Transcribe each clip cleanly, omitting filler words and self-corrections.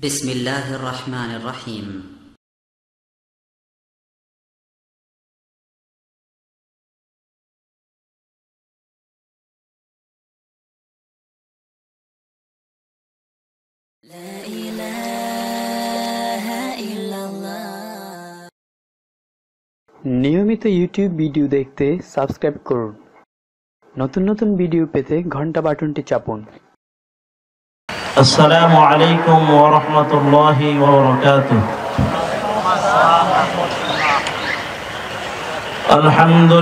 بسم الله الرحمن الرحيم لا إله إلا الله নিয়মিত YouTube video দেখতে subscribe করুন। নতুন নতুন ভিডিও পেতে ঘন্টা বাটনটি চাপুন। السلام عليكم ورحمة الله وبركاته. الحمد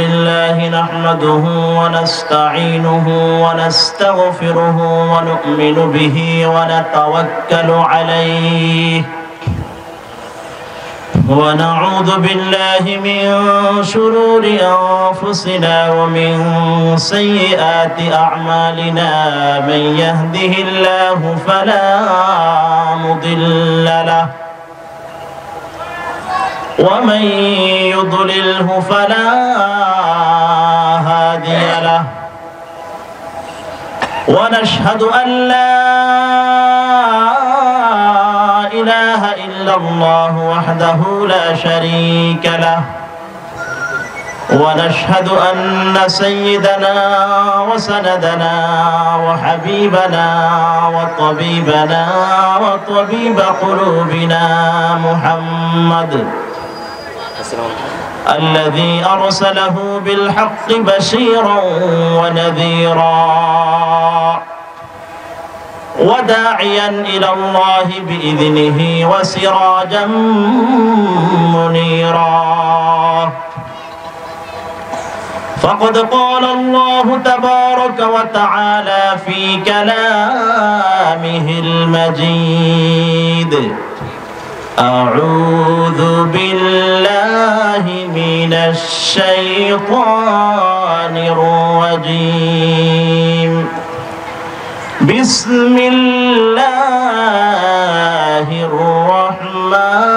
لله نحمده ونستعينه ونستغفره ونؤمن به ونتوكل عليه ونعوذ بالله من شرور أنفسنا ومن سيئات أعمالنا من يهده الله فلا مضل له ومن يضلله فلا هادي له ونشهد أن لا إله إلا الله وحده لا شريك له ونشهد أن سيدنا وسندنا وحبيبنا وطبيبنا وطبيب قلوبنا محمد الذي أرسله بالحق بشيرا ونذيرا وداعيا إلى الله بإذنه وسراجا منيرا فقد قال الله تبارك وتعالى في كلامه المجيد أعوذ بالله من الشيطان الرجيم بسم الله الرحمن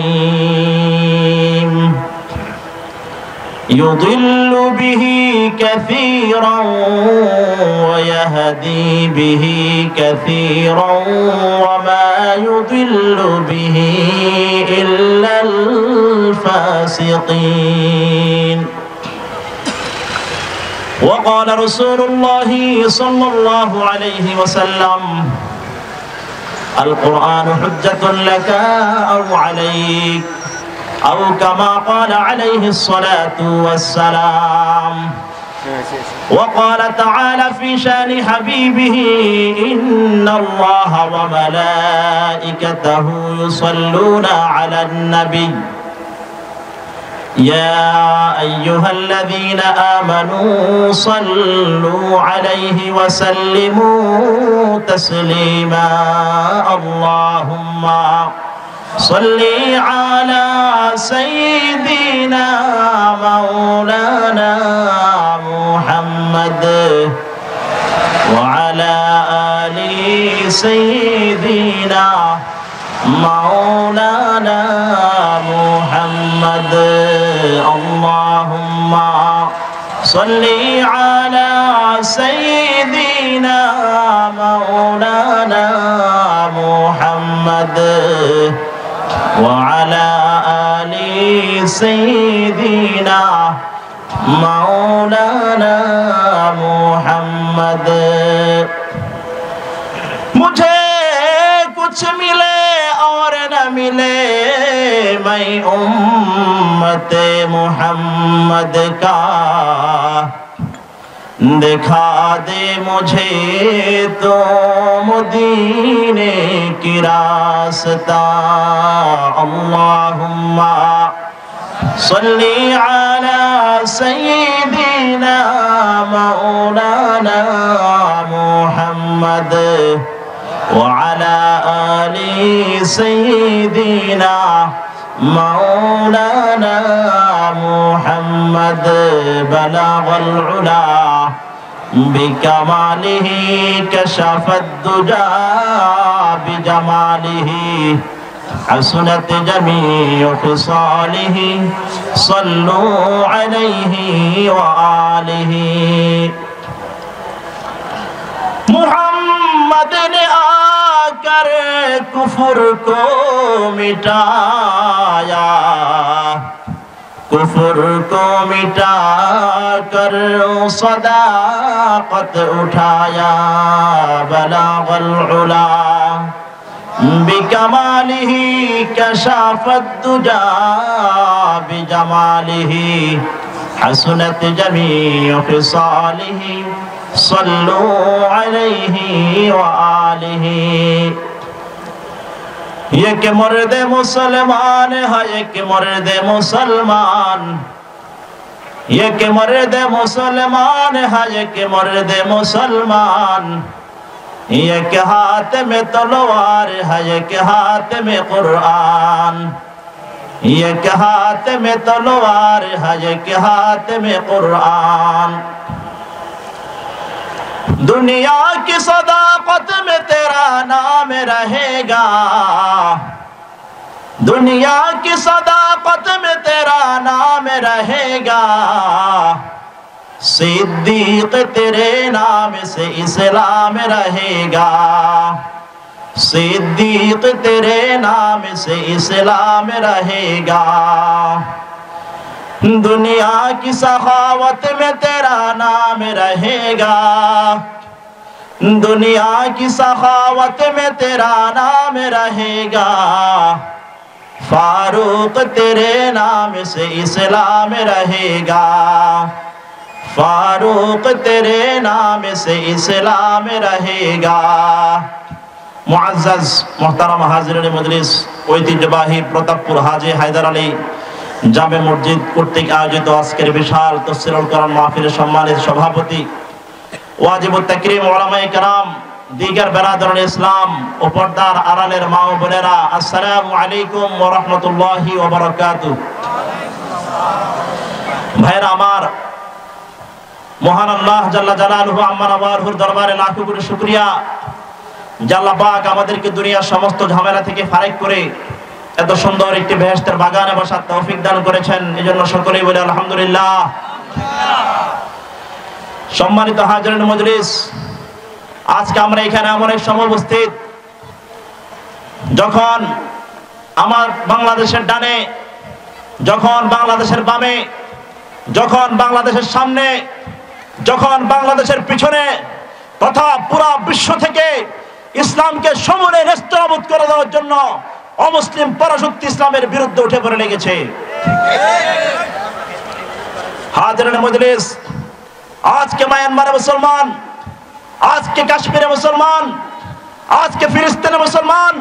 الرحيم يضل به كثيرا ويهدي به كثيرا وما يضل به إلا الفاسقين وقال رسول الله صلى الله عليه وسلم القرآن حجة لك أو عليك أو كما قال عليه الصلاة والسلام وقال تعالى في شان حبيبه إن الله وملائكته يصلون على النبي يا أيها الذين آمنوا صلوا عليه وسلموا تسليما اللهم صل على سيدنا مولانا محمد وعلى آل سيدنا مولانا محمد اللهم صل على سيدنا مولانا محمد وعلى آل سيدنا مولانا محمد मुझे कुछ मिले और न मिले मैं उम्मत मोहम्मद का दिखा दे मुझे तो मदीने की रास्ता अल्लाहुम्मा सल्ली अला सय्यिदिना मौलाना मुहम्मद وعلى آل سيدنا مولانا محمد بلغ العلا بكماله كشف الدجى بجماله حسنت جميع خصاله صلوا عليه وآله कुफ्र को मिटाया, कुफ्र को मिटा कर सदाकत उठाया। बलागल उला बिकमालिही कशाफत दुजा बिजमालिही हसनत जमीअ खिसालिही सल्लू अलैहि व आलिही। ये कि मर्द मुसलमान है, ये कि मर्द मुसलमान, ये कि मर्द मुसलमान है, ये कि मर्द मुसलमान। ये कि हाथ में तलवार है, ये कि हाथ में कुरान, ये कि हाथ में तलवार है, ये कि हाथ में कुरान। दुनिया की सदाकत में तेरा नाम रहेगा, दुनिया की सदाकत में तेरा नाम रहेगा। सिद्दीक तेरे नाम से इस्लाम रहेगा, सिद्दीक तेरे नाम से इस्लाम रहेगा। दुनिया की सखावत में तेरा नाम रहेगा, दुनिया की सखावत में तेरा नाम रहेगा। फारूक तेरे नाम से इस्लाम रहेगा, फारूक तेरे नाम से इस्लाम रहेगा। मुअज़्ज़ज़ मोहतरम हाज़िरीन मजलिस, ঐতিহ্যবাহী প্রতাপপুর হাজী হায়দার আলী জামে মসজিদ কর্তৃক আয়োজিত আজকের বিশাল তাফসীরুল কোরআন মাহফিলের সম্মানিত সভাপতি ওয়াজিবুত তাকরীম উলামায়ে কেরাম, দিগার বেরাদরান ইসলাম ও পর্দার আড়ালের মা ও বোনেরা, আসসালামু আলাইকুম ওয়া রাহমাতুল্লাহি ওয়া বারাকাতুহু। ভাইরা আমার, মহান আল্লাহ জাল্লা জালালুহু আম্মা নাওয়ারহুর দরবারে লাখো কোটি শুকরিয়া যে আল্লাহ পাক আমাদেরকে দুনিয়ার সমস্ত ঝামেলা থেকে ফারেক করে এত সুন্দর একটি বেহেশতের বাগানে বসার তৌফিক দান করেছেন। এজন্য সকলেই বলি আলহামদুলিল্লাহ। সম্মানিত হাজিরিন মজলিস, আজকে আমরা এখানে এমন এক সময় উপস্থিত যখন আমার বাংলাদেশের ডানে, যখন বাংলাদেশের বামে, যখন বাংলাদেশের সামনে, যখন বাংলাদেশের পিছনে তথা পুরা বিশ্ব থেকে ইসলামকে সমূলে নেস্তনাবুদ করে দেওয়ার জন্য অমুসলিম পরাশক্তি ইসলামের বিরুদ্ধে উঠে পড়ে লেগেছে। হাজিরিন মজলিস, আজকে মায়ানমারে মুসলমান, আজকে কাশ্মীরে মুসলমান, আজকে ফিলিস্তিনে মুসলমান,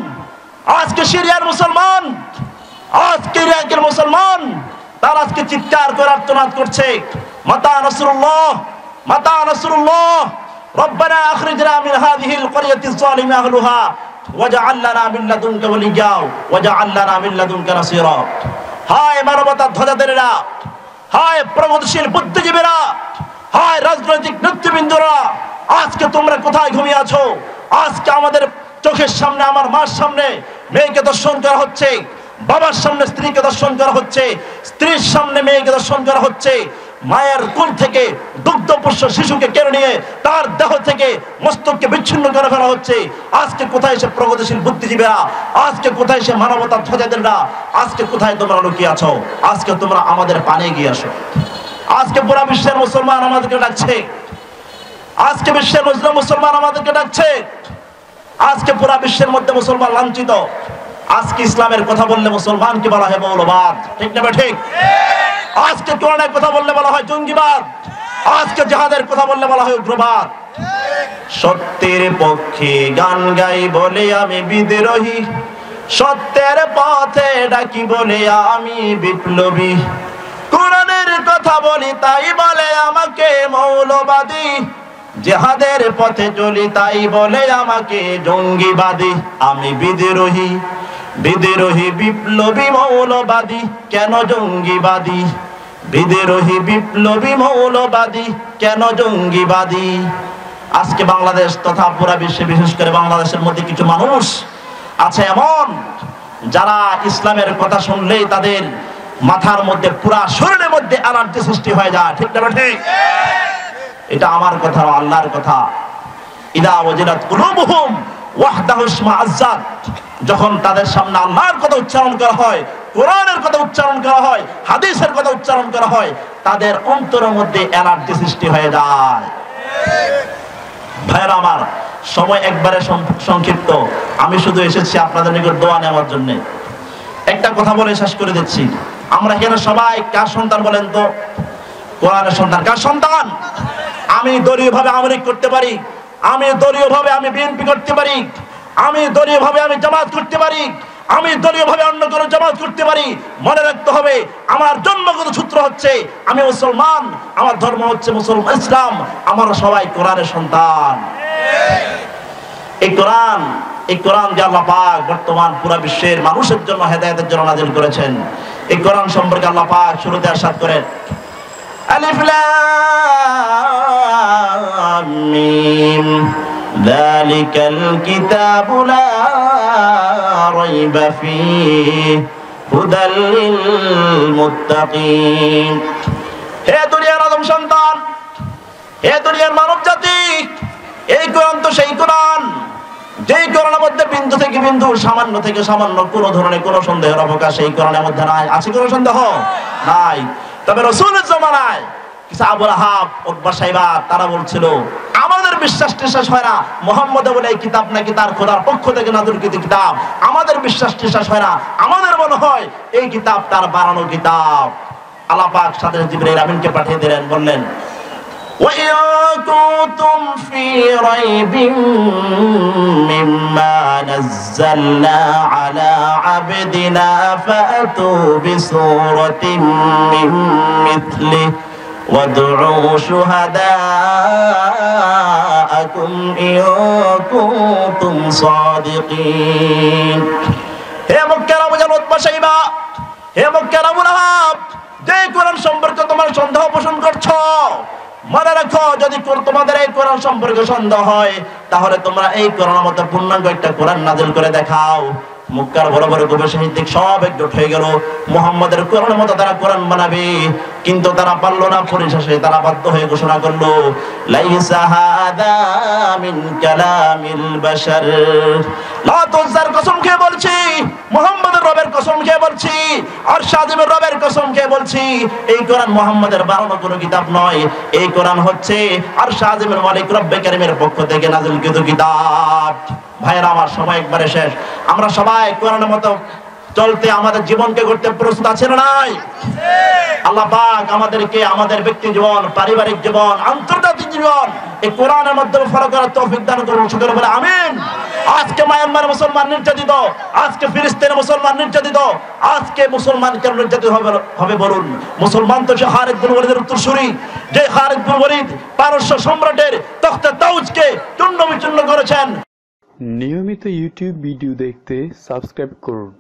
আজকে সিরিয়ার মুসলমান, আজকে ইরাকের মুসলমান, তারা আজকে চিৎকার করে আর্তনাদ করছে, মাতা নাসরুল্লাহ, মাতা নাসরুল্লাহ, রব্বানা আখরিজনা মিন হাযিহিল ক্বরিয়াতিজ যালিমি আহলুহা ওয়াজআল লানা মিন লাদুনকা ওয়ালিয়্যা ওয়াজআল লানা মিন লাদুনকা নাসীরা। হায় মানবতার ধ্বজাধারীরা, হায় প্রগতিশীল বুদ্ধিজীবীরা, হায় রাজনৈতিক নেতৃবৃন্দরা, আজকে তোমরা কোথায় ঘুমিয়ে আছো? আজকে আমাদের চোখের সামনে, আমার মার সামনে মেয়েকে দর্শন করা হচ্ছে, বাবার সামনে স্ত্রীকে দর্শন করা হচ্ছে, স্ত্রীর সামনে মেয়েকে দর্শন করা হচ্ছে। মায়ের কোল থেকে দুগ্ধপোষ্য শিশুকে কেড়ে নিয়ে তার দেহ থেকে মস্তককে বিচ্ছিন্ন করে ফেলা হচ্ছে। আজকে কোথায় সে প্রগতিশীল বুদ্ধিজীবীরা? আজকে কোথায় সে মানবতার ধ্বজাধারীরা? আজকে কোথায় তোমরা লুকিয়ে আছো? আজকে তোমরা আমাদের পানে এগিয়ে আসো। আজকে পুরা বিশ্বের মুসলমান আমাদেরকে ডাকছে, আজকে বিশ্বের মুসলমান আমাদেরকে ডাকছে। আজকে পুরা বিশ্বের মধ্যে মুসলমান লাঞ্ছিত। আজকে ইসলামের কথা বললে মুসলমানকে বলা হয় মৌলবাদ, ঠিক না ঠিক? আজকে কোরআনের কথা বললে বলা হয় জঙ্গিবাদ, আজকে জিহাদের কথা বললে বলা হয় উগ্রবাদ। সত্যের পক্ষে গান গাই বলে আমি বিদ্রোহী, সত্যের পথে ডাকি বলে আমি বিপ্লবী। কোরআনের কথা বলি তাই বলে আমাকে মৌলবাদী, জিহাদের পথে চলি তাই বলে আমাকে জঙ্গিবাদী। আমি বিদ্রোহী, বিদ্রোহী বিপ্লবী মৌলবাদী, কেন জঙ্গিবাদী? বিদ্রোহী বিপ্লবী মৌলবাদী, কেন জঙ্গিবাদী? আজকে বাংলাদেশ তথা পুরা বিশ্বে, বিশেষ করে বাংলাদেশের মধ্যে কিছু মানুষ আছে এমন যারা ইসলামের কথা শুনলেই তাদের মাথার মধ্যে, পুরা শরীরের মধ্যে অ্যালার্জি সৃষ্টি হয়ে যায়, ঠিক না ঠিক? এটা আমার কথা, আল্লাহর কথা। ইদা ওয়াজিলাত কুলুবুহুম ওয়াহদাহু ইসমা আজ্জাদ, যখন তাদের সামনে আল্লাহর কথা উচ্চারণ করা হয়, কোরআনের কথা উচ্চারণ করা হয়, হাদিসের কথা উচ্চারণ করা হয়, তাদের অন্তরের মধ্যে এলার্জি সৃষ্টি হয়ে যায়। ভাইরা আমার, সময় একবারে সংক্ষিপ্ত, আমি শুধু এসেছি আপনাদের নিকট দোয়া নেওয়ার জন্য। একটা কথা বলে শেষ করে দিচ্ছি, আমরা এখানে সবাই কার সন্তান বলেন তো? কোরআনের সন্তান। কার সন্তান? আমি দলীয় ভাবে আওয়ামী লীগ করতে পারি, আমি দলীয় ভাবে আমি বিএনপি করতে পারি, আমি দলীয় ভাবে আমি জামাত করতে পারি, আমি দলীয় ভাবে অন্য কোনো জামাত করতে পারি, মনে রাখতে হবে আমার জন্মগত সূত্র হচ্ছে আমি মুসলমান, আমার ধর্ম হচ্ছে মুসলমান ইসলাম, আমরা সবাই কোরআনের সন্তান। এই কোরআন যে আল্লাহ পাক বর্তমান পুরো বিশ্বের মানুষের জন্য হেদায়েতের জন্য নাযিল করেছেন, এই কোরআন সম্পর্কে আল্লাহ পাক শুরুতে ইরশাদ করেন, আলিফ লাম মিম যালিকাল কিতাবু লা রাইবা ফীহি হুদাল লিল মুত্তাকিন। হে দুনিয়ার আদম সন্তান, হে দুনিয়ার মানব জাতি, এই কোরআন তো সেই কোরআন যেই কোরআনের মধ্যে বিন্দু থেকে বিন্দু, সামান্য থেকে সামান্য কোনো ধরনের কোনো সন্দেহের অবকাশ এই কোরআনের মধ্যে নাই। আছে কোনো সন্দেহ? নাই। তবে রাসূলের জামানায় কিছু আবু লাহাব, উতবা, সাইবা তারা বলছিল আমাদের বিশ্বাস টিশ্বাস হয় না, মুহাম্মদ বলে এই কিতাব নাকি তার খোদার পক্ষ থেকে নাযিলকৃত কিতাব, আমাদের বিশ্বাস টিশ্বাস হয় না, আমাদের মনে হয় এই কিতাব তার বানানো কিতাব। আল্লাহ পাক সাথে জিবরাইল আমিনকে পাঠিয়ে দিলেন, বললেন وَإِن كُنتُمْ فِي رَيْبٍ مِّمَّا نَزَّلْنَا عَلَى عَبْدِنَا فَأْتُوا بِسُورَةٍ مِّن مِّثْلِهِ وَادْعُوا شُهَدَاءَكُمْ إِن كُنتُمْ صَادِقِينَ। হে মক্কার আবু জাহল, উতবা, সাইবা, হে মক্কার আবু লাহাব, যে কোরআন সম্পর্কে তোমার সন্দেহ পোষণ করছো, মনে রাখো যদি তোমাদের এই কোরআন সম্পর্কে সন্দেহ হয় তাহলে তোমরা এই কোরআনের মতো পূর্ণাঙ্গ একটা কোরআন নাযিল করে দেখাও। মক্কার বড় বড় গবেষণাবিদ সব একজোট হয়ে গেল, মুহাম্মাদের কোরআনের মতো তারা কোরআন বানাবে, কিন্তু তারা পারলো না। পরিশেষে তারা বাধ্য হয়ে ঘোষণা করলো, লাইসা হাদা মিন কালামিল বাশার। লাত উজ্জার কসম খেয়ে বলছি, মুহাম্মাদের রবের কসম খেয়ে বলছি, আরশ আযীমের রবের কসম খেয়ে বলছি, এই কোরআন মুহাম্মাদের বানানো কোনো কিতাব নয়, এই কোরআন হচ্ছে আরশ আযীমের মালিক রব্বে কারীমের পক্ষ থেকে নাযিলকৃত কিতাব। ভাইরা আমার, সময় একবারে শেষ। আমরা সবাই কোরআনের মতো চলতে আমাদের জীবনকে করতে প্রস্তুত আছেন না নাই? আল্লাহ পাক আমাদেরকে আমাদের ব্যক্তি জীবন, পারিবারিক জীবন, আন্তর্জাতিক জীবন এই কোরআনের মাধ্যমে ফলো করার তৌফিক দান করুন। সকলে বলে আমিন। আজকে মায়ানমার মুসলমান নির্যাতিত, আজকে ফিলিস্তিনে মুসলমান নির্যাতিত, আজকে মুসলমান কেন নির্যাতিত হবে বলুন? মুসলমান তো সে খালিদ বিন ওয়ালিদের উত্তরসূরি, যে খালিদ বিন ওয়ালিদ পারস্য সম্রাটের তখতে তাউজকে চূর্ণ বিচূর্ণ করেছেন। নিয়মিত ইউটিউব ভিডিও দেখতে সাবস্ক্রাইব করুন।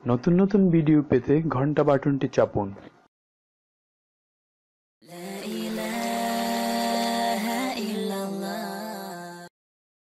নতুন নতুন ভিডিও পেতে ঘন্টা বাটনটি চাপুন।